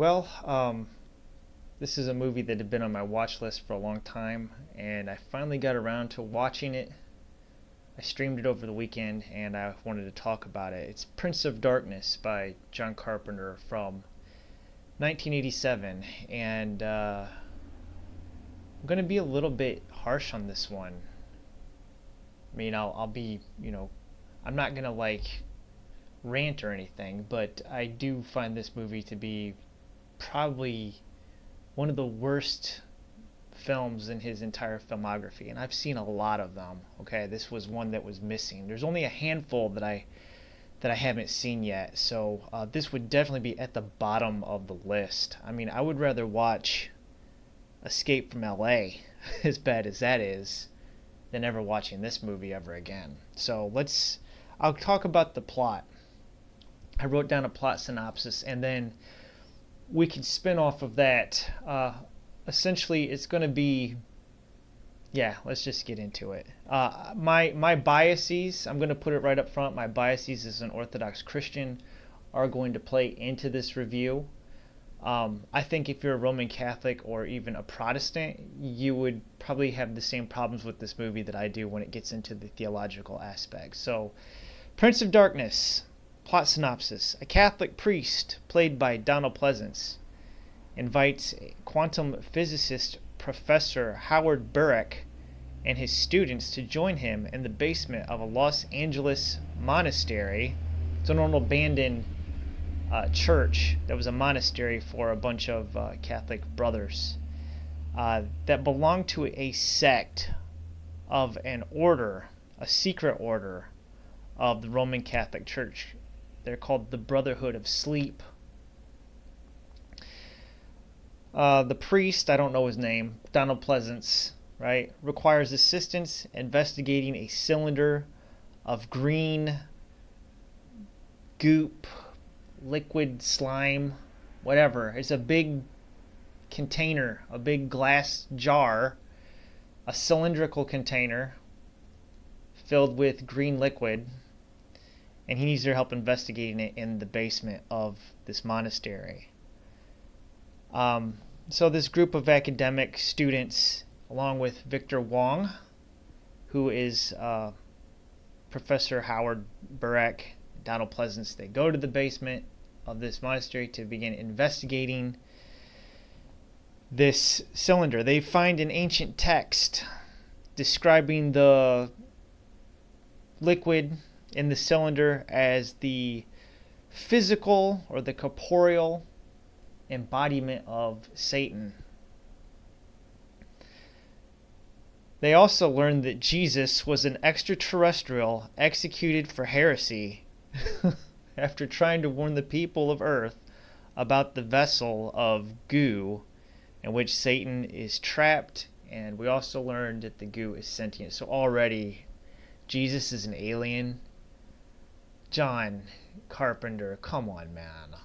Well, this is a movie that had been on my watch list for a long time, and I finally got around to watching it. I streamed it over the weekend, and I wanted to talk about it. It's Prince of Darkness by John Carpenter from 1987, and I'm going to be a little bit harsh on this one. I mean, I'll be, I'm not going to rant or anything, but I do find this movie to be probably one of the worst films in his entire filmography, and I've seen a lot of them. Okay, this was one that was missing. There's only a handful that I haven't seen yet, so this would definitely be at the bottom of the list. I mean, I would rather watch Escape from L.A., as bad as that is, than ever watching this movie ever again. So I'll talk about the plot. I wrote down a plot synopsis, and then we can spin off of that. Essentially, it's going to be, let's just get into it. My biases, I'm going to put it right up front, my biases as an Orthodox Christian are going to play into this review. I think if you're a Roman Catholic or even a Protestant, you would probably have the same problems with this movie that I do when it gets into the theological aspects. So, Prince of Darkness. Plot synopsis. A Catholic priest, played by Donald Pleasance, invites quantum physicist Professor Howard Burek and his students to join him in the basement of a Los Angeles monastery. It's an old abandoned church that was a monastery for a bunch of Catholic brothers that belonged to a sect of an order, a secret order of the Roman Catholic Church. They're called the Brotherhood of Sleep. The priest, I don't know his name, Donald Pleasance, right, requires assistance investigating a cylinder of green goop, liquid slime, whatever. It's a big container, a big glass jar, a cylindrical container filled with green liquid, and he needs their help investigating it in the basement of this monastery. So this group of academic students, along with Victor Wong, who is Professor Howard Burek, Donald Pleasance, they go to the basement of this monastery to begin investigating this cylinder. They find an ancient text describing the liquid in the cylinder as the physical or the corporeal embodiment of Satan. They also learned that Jesus was an extraterrestrial executed for heresy after trying to warn the people of Earth about the vessel of goo in which Satan is trapped, and we also learned that the goo is sentient. So already Jesus is an alien. John Carpenter, come on, man.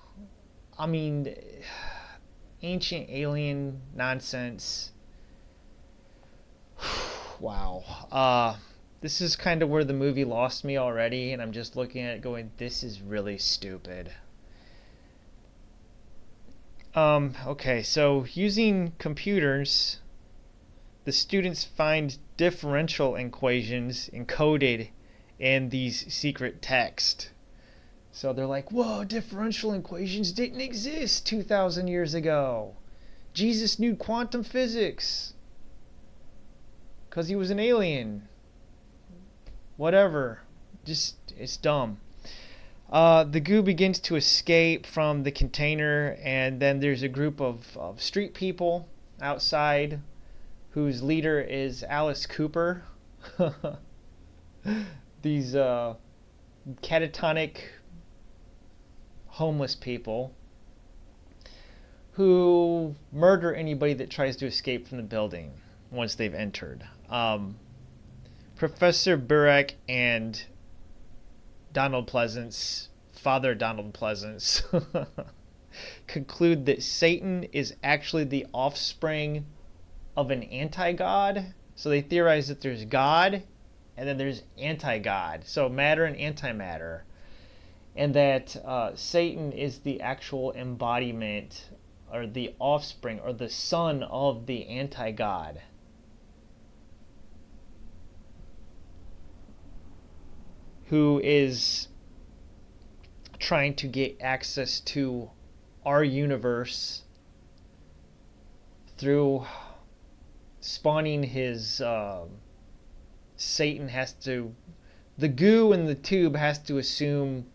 I mean, ancient alien nonsense. Wow. This is kind of where the movie lost me already, and I'm just looking at it going, this is really stupid. Okay, so using computers, the students find differential equations encoded in these secret text. So they're like, whoa, differential equations didn't exist 2,000 years ago. Jesus knew quantum physics because he was an alien. Whatever. Just, it's dumb. The goo begins to escape from the container, and then there's a group of street people outside whose leader is Alice Cooper. These catatonic homeless people who murder anybody that tries to escape from the building once they've entered. Professor Burek and Donald Pleasance, Father Donald Pleasance, conclude that Satan is actually the offspring of an anti-God. So they theorize that there's God and then there's anti-God. So matter and antimatter. And that Satan is the actual embodiment or the offspring or the son of the anti-God. Who is trying to get access to our universe through spawning his Satan has to, the goo in the tube has to assume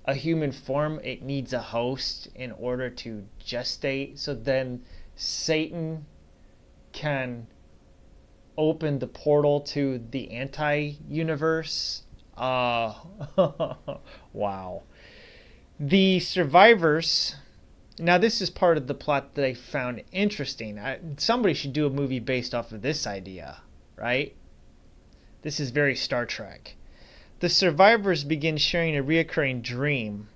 a human form. It needs a host in order to gestate, so then Satan can open the portal to the anti-universe. Wow. The survivors, now this is part of the plot that I found interesting. Somebody should do a movie based off of this idea, right? This is very Star Trek. The survivors begin sharing a reoccurring dream,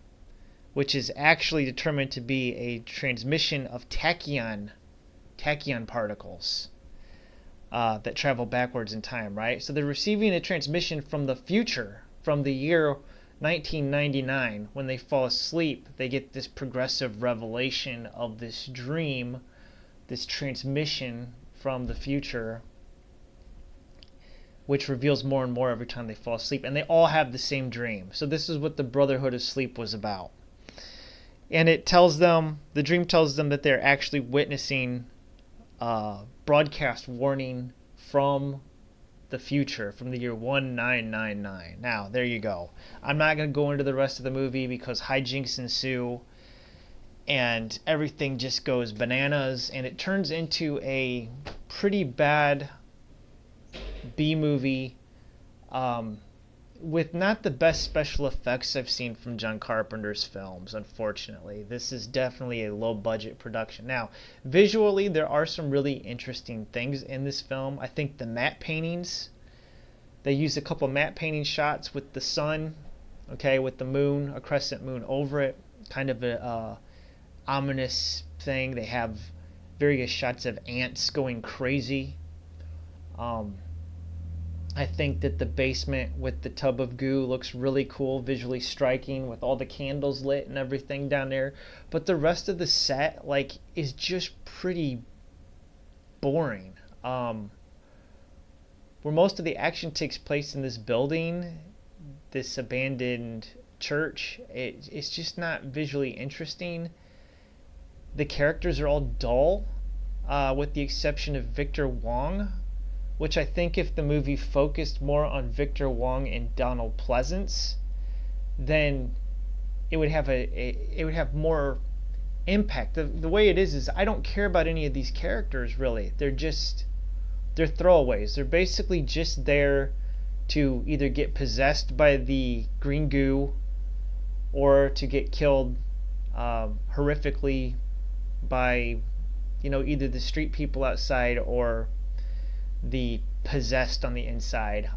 which is actually determined to be a transmission of tachyon particles that travel backwards in time, right? So they're receiving a transmission from the future, from the year 1999. When they fall asleep, they get this progressive revelation of this dream, this transmission from the future, which reveals more and more every time they fall asleep. And they all have the same dream. So this is what the Brotherhood of Sleep was about. And it tells them, the dream tells them that they're actually witnessing broadcast warning from the future, from the year 1999. Now, there you go. I'm not going to go into the rest of the movie because hijinks ensue and everything just goes bananas, and it turns into a pretty bad B-movie with not the best special effects I've seen from John Carpenter's films, unfortunately. This is definitely a low-budget production. Now, visually, there are some really interesting things in this film. I think the matte paintings, they use a couple matte painting shots with the sun, okay, with the moon, a crescent moon over it, kind of a ominous thing. They have various shots of ants going crazy. I think that the basement with the tub of goo looks really cool, visually striking, with all the candles lit and everything down there. But the rest of the set, like, is just pretty boring. Where most of the action takes place in this building, this abandoned church, it's just not visually interesting. The characters are all dull, with the exception of Victor Wong, which I think if the movie focused more on Victor Wong and Donald Pleasance, then it would have more impact. The way it is I don't care about any of these characters really. They're throwaways. They're basically just there to either get possessed by the green goo or to get killed horrifically by, either the street people outside or the possessed on the inside.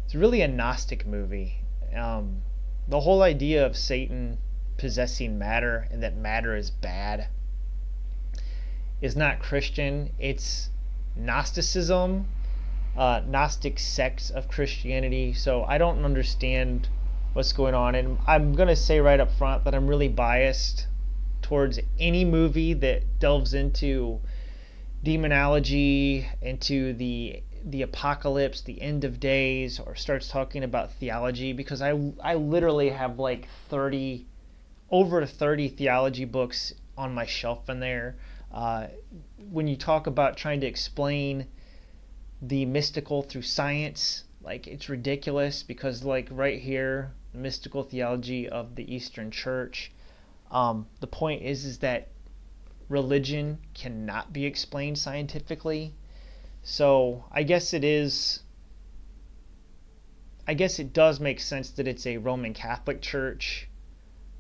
It's really a Gnostic movie. The whole idea of Satan possessing matter and that matter is bad is not Christian. It's Gnosticism, Gnostic sects of Christianity. So I don't understand what's going on. And I'm going to say right up front that I'm really biased towards any movie that delves into demonology, into the apocalypse, the end of days, or starts talking about theology, because I literally have like over 30 theology books on my shelf in there. When you talk about trying to explain the mystical through science, like, it's ridiculous, because like right here, the mystical theology of the Eastern Church, the point is that religion cannot be explained scientifically. So I guess it does make sense that it's a Roman Catholic church,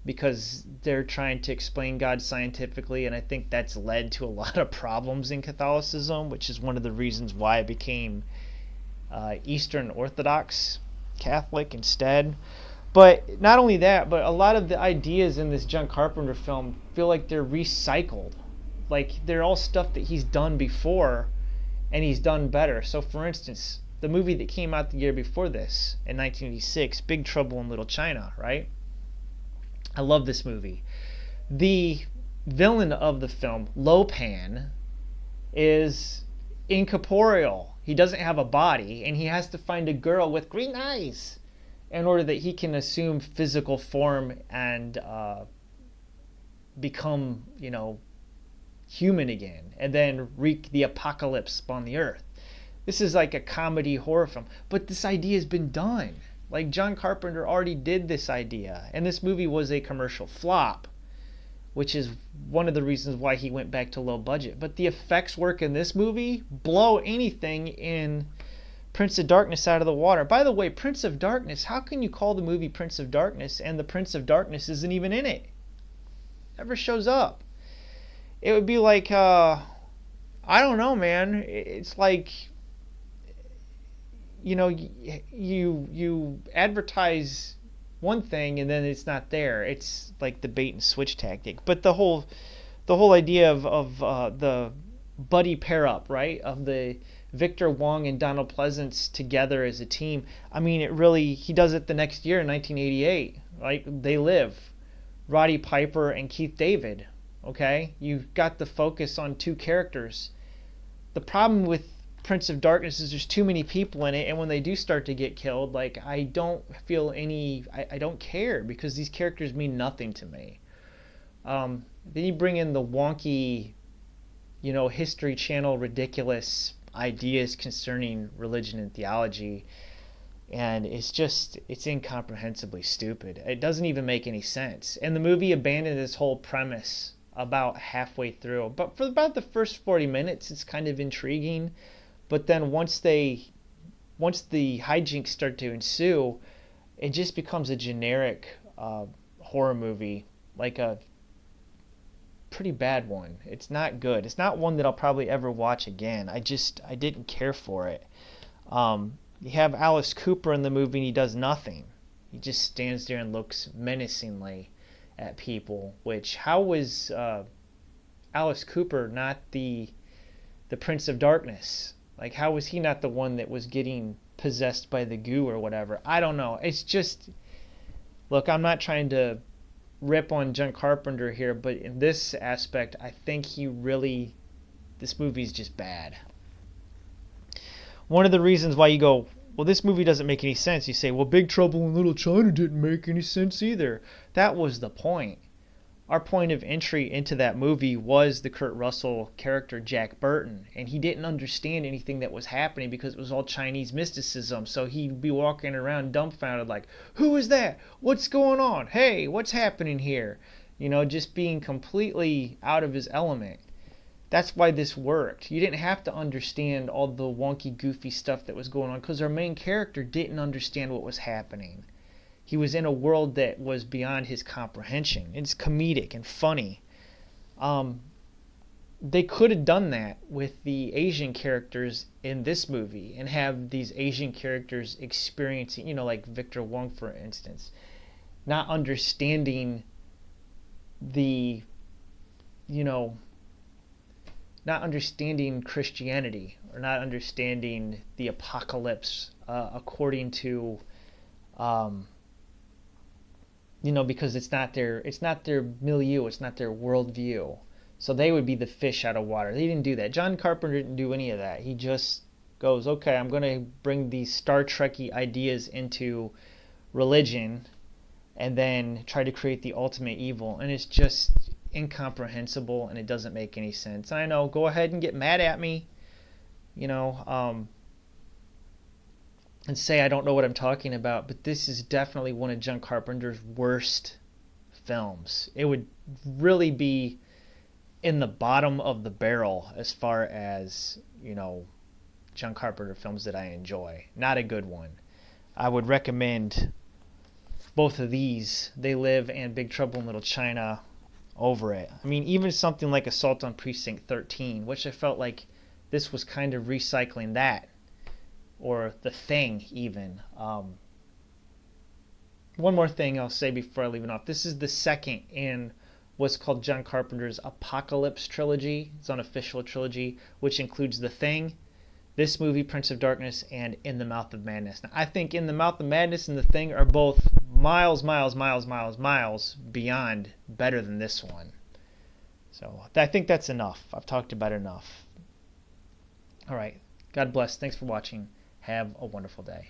because they're trying to explain God scientifically, and I think that's led to a lot of problems in Catholicism, which is one of the reasons why I became Eastern Orthodox Catholic instead. But not only that, but a lot of the ideas in this John Carpenter film feel like they're recycled. Like, they're all stuff that he's done before, and he's done better. So, for instance, the movie that came out the year before this, in 1986, Big Trouble in Little China, right? I love this movie. The villain of the film, Lopan, is incorporeal. He doesn't have a body, and he has to find a girl with green eyes in order that he can assume physical form and become, human again, and then wreak the apocalypse upon the earth. This is like a comedy horror film, but this idea has been done. Like, John Carpenter already did this idea, and this movie was a commercial flop, which is one of the reasons why he went back to low budget. But the effects work in this movie blow anything in Prince of Darkness out of the water. By the way, Prince of Darkness, how can you call the movie Prince of Darkness and the Prince of Darkness isn't even in it? Never shows up. It would be like, I don't know, man. It's like, you advertise one thing and then it's not there. It's like the bait and switch tactic. But the whole idea of the buddy pair up, right? Of the Victor Wong and Donald Pleasance together as a team. I mean, he does it the next year in 1988. Like, They Live. Roddy Piper and Keith David. Okay? You've got the focus on two characters. The problem with Prince of Darkness is there's too many people in it, and when they do start to get killed, like, I don't care, because these characters mean nothing to me. Then you bring in the wonky, History Channel ridiculous ideas concerning religion and theology, and it's incomprehensibly stupid. It doesn't even make any sense. And the movie abandoned this whole premise about halfway through. But for about the first 40 minutes, it's kind of intriguing. But then once the hijinks start to ensue, it just becomes a generic horror movie, like a pretty bad one. It's not good. It's not one that I'll probably ever watch again. I didn't care for it. You have Alice Cooper in the movie, and he does nothing. He just stands there and looks menacingly at people. Which, how was Alice Cooper not the Prince of Darkness? Like, how was he not the one that was getting possessed by the goo or whatever? I don't know. It's just, look, I'm not trying to rip on John Carpenter here, but in this aspect, I think this movie's just bad. One of the reasons why you go, well, this movie doesn't make any sense, you say, well, Big Trouble in Little China didn't make any sense either. That was the point. Our point of entry into that movie was the Kurt Russell character Jack Burton, and he didn't understand anything that was happening because it was all Chinese mysticism. So he'd be walking around dumbfounded like, who is that? What's going on? Hey, what's happening here? Just being completely out of his element. That's why this worked. You didn't have to understand all the wonky, goofy stuff that was going on, because our main character didn't understand what was happening. He was in a world that was beyond his comprehension. It's comedic and funny. They could have done that with the Asian characters in this movie and have these Asian characters experiencing, like Victor Wong, for instance, not understanding not understanding Christianity, or not understanding the apocalypse according to because it's not their milieu, it's not their worldview. So they would be the fish out of water. They didn't do that. John Carpenter didn't do any of that. He just goes, okay, I'm going to bring these Star Trek-y ideas into religion and then try to create the ultimate evil. And it's just incomprehensible, and it doesn't make any sense. And I know, go ahead and get mad at me, and say I don't know what I'm talking about, but this is definitely one of John Carpenter's worst films. It would really be in the bottom of the barrel as far as, John Carpenter films that I enjoy. Not a good one. I would recommend both of these, They Live and Big Trouble in Little China, over it. I mean, even something like Assault on Precinct 13, which I felt like this was kind of recycling that. Or The Thing, even. One more thing I'll say before I leave it off. This is the second in what's called John Carpenter's Apocalypse trilogy. It's an unofficial trilogy, which includes The Thing, this movie, Prince of Darkness, and In the Mouth of Madness. Now, I think In the Mouth of Madness and The Thing are both miles beyond better than this one. So I think that's enough. I've talked about it enough. All right. God bless. Thanks for watching. Have a wonderful day.